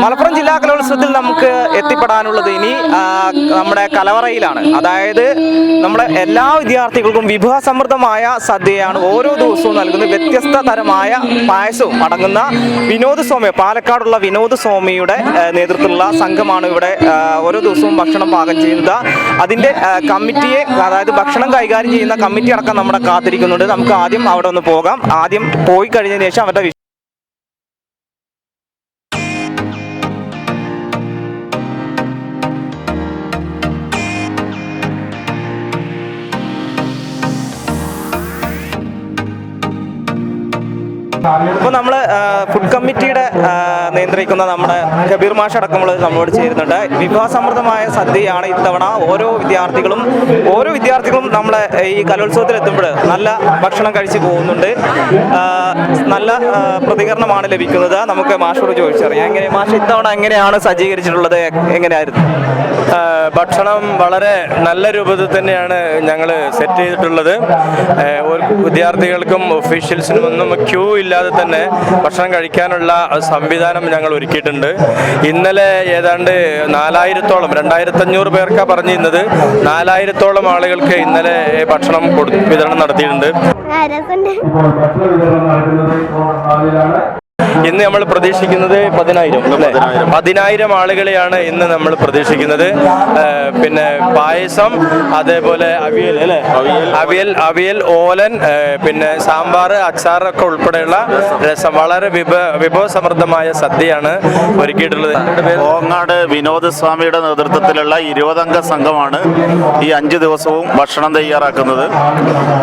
മലപ്പുറം ജില്ലാ കലോത്സവത്തിൽ നമുക്ക് എത്തിപ്പെടാനുള്ളത് ഇനി നമ്മുടെ കലവറയിലാണ്. അതായത് നമ്മുടെ എല്ലാ വിദ്യാർത്ഥികൾക്കും വിഭവസമൃദ്ധമായ സദ്യയാണ് ഓരോ ദിവസവും നൽകുന്നത്. വ്യത്യസ്ത തരമായ പായസവും അടങ്ങുന്ന വിനോദ് സ്വാമി, പാലക്കാടുള്ള വിനോദ് സ്വാമിയുടെ നേതൃത്വത്തിലുള്ള സംഘമാണ് ഇവിടെ ഓരോ ദിവസവും ഭക്ഷണം പാകം ചെയ്യുന്നത്. അതിൻ്റെ കമ്മിറ്റിയെ, അതായത് ഭക്ഷണം കൈകാര്യം ചെയ്യുന്ന കമ്മിറ്റി അടക്കം നമ്മുടെ കാത്തിരിക്കുന്നുണ്ട്. നമുക്ക് ആദ്യം അവിടെ ഒന്ന് പോകാം. ആദ്യം പോയി കഴിഞ്ഞതിന് ശേഷം അവരുടെ ഇപ്പോൾ നമ്മൾ ഫുഡ് കമ്മിറ്റിയുടെ നിയന്ത്രിക്കുന്ന നമ്മുടെ കബീർ മാഷ് അടക്കമുള്ള നമ്മളോട് ചേരുന്നുണ്ട്. വിഭവസമൃദ്ധമായ സദ്യയാണ് ഇത്തവണ. ഓരോ വിദ്യാർത്ഥികളും നമ്മളെ ഈ കലോത്സവത്തിൽ എത്തുമ്പോൾ നല്ല ഭക്ഷണം കഴിച്ച് പോകുന്നുണ്ട്. നല്ല പ്രതികരണമാണ് ലഭിക്കുന്നത്. നമുക്ക് മാഷോട് ചോദിച്ചറിയാം. മാഷ് ഇത്തവണ എങ്ങനെയാണ് സജ്ജീകരിച്ചിട്ടുള്ളത്? എങ്ങനെയായിരുന്നു ഭക്ഷണം? വളരെ നല്ല രൂപത്തിൽ തന്നെയാണ് ഞങ്ങൾ സെറ്റ് ചെയ്തിട്ടുള്ളത്. വിദ്യാർത്ഥികൾക്കും ഒഫീഷ്യൽസിനും ഒന്നും ക്യൂ ഇല്ലാതെ തന്നെ ഭക്ഷണം കഴിക്കാനുള്ള സംവിധാനം ഞങ്ങൾ ഒരുക്കിയിട്ടുണ്ട്. ഇന്നലെ ഏതാണ്ട് 4000-ഓളം 2500 പേർക്കാണ് പറഞ്ഞിരുന്നത്. 4000-ഓളം ആളുകൾക്ക് ഇന്നലെ ഭക്ഷണം വിതരണം നടത്തിയിട്ടുണ്ട്. ഇന്ന് നമ്മൾ പ്രതീക്ഷിക്കുന്നത് 10,000 ആളുകളെയാണ് ഇന്ന് നമ്മൾ പ്രതീക്ഷിക്കുന്നത്. പിന്നെ പായസം, അതേപോലെ അവിയൽ, ഓലൻ, പിന്നെ സാമ്പാർ, അച്ചാറൊക്കെ ഉൾപ്പെടെയുള്ള രസം, വളരെ വിഭവസമൃദ്ധമായ സദ്യയാണ് ഒരുക്കിയിട്ടുള്ളത്. ഓങ്ങാട് വിനോദ് സ്വാമിയുടെ നേതൃത്വത്തിലുള്ള 20-അംഗ സംഘമാണ് ഈ 5 ദിവസവും ഭക്ഷണം തയ്യാറാക്കുന്നത്.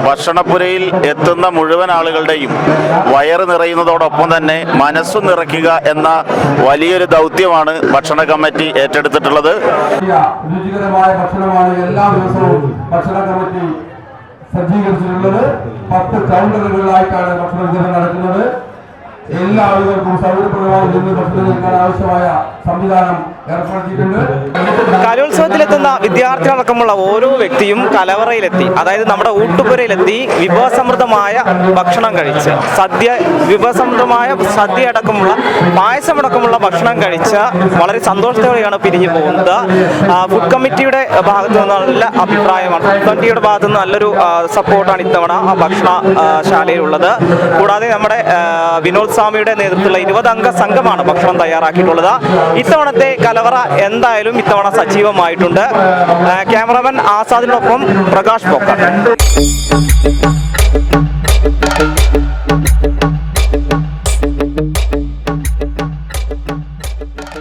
ഭക്ഷണപ്പുരയിൽ എത്തുന്ന മുഴുവൻ ആളുകളുടെയും വയറ് നിറയുന്നതോടൊപ്പം തന്നെ മനസ്സു നിറയ്ക്കുക എന്ന വലിയൊരു ദൗത്യമാണ് ഭക്ഷണ കമ്മിറ്റി ഏറ്റെടുത്തിട്ടുള്ളത്. രുചികരമായ ഭക്ഷണമാണ് എല്ലാ ദിവസവും ഭക്ഷണ കമ്മിറ്റി സജ്ജീകരിച്ചിട്ടുള്ളത്. 10 കൗണ്ടറുകളിലായിട്ടാണ് ഭക്ഷണ വിതരണം നടക്കുന്നത്. എല്ലാ ആളുകൾക്കും സൗകര്യപ്രദമായി നിന്ന് ഭക്ഷണം കഴിക്കാൻ ആവശ്യമായ സംവിധാനം ഏർപ്പെടുത്തിയിട്ടുണ്ട്. കലോത്സവത്തിലെത്തുന്ന വിദ്യാർത്ഥികളടക്കമുള്ള ഓരോ വ്യക്തിയും കലവറയിലെത്തി, അതായത് നമ്മുടെ ഊട്ടുപുരയിലെത്തി വിഭവസമൃദ്ധമായ ഭക്ഷണം കഴിച്ച് വിഭവസമൃദ്ധമായ സദ്യ അടക്കമുള്ള പായസമടക്കമുള്ള ഭക്ഷണം കഴിച്ച് വളരെ സന്തോഷത്തോടെയാണ് പിരിഞ്ഞു പോകുന്നത്. ഫുഡ് കമ്മിറ്റിയുടെ ഭാഗത്തു നിന്ന് നല്ല അഭിപ്രായമാണ്. ഫുഡ് കമ്മിറ്റിയുടെ ഭാഗത്തു നിന്ന് നല്ലൊരു സപ്പോർട്ടാണ് ഇത്തവണ ഭക്ഷണശാലയിലുള്ളത്. കൂടാതെ നമ്മുടെ വിനോദ് സ്വാമിയുടെ നേതൃത്വത്തിലുള്ള 20-അംഗ സംഘമാണ് ഭക്ഷണം തയ്യാറാക്കിയിട്ടുള്ളത്. ഇത്തവണത്തെ കലവറ എന്തായാലും ഇത്തവണ സജീവമായിട്ടുണ്ട്. ക്യാമറമാൻ ആസാദിനൊപ്പം പ്രകാശ് പോക്കർ.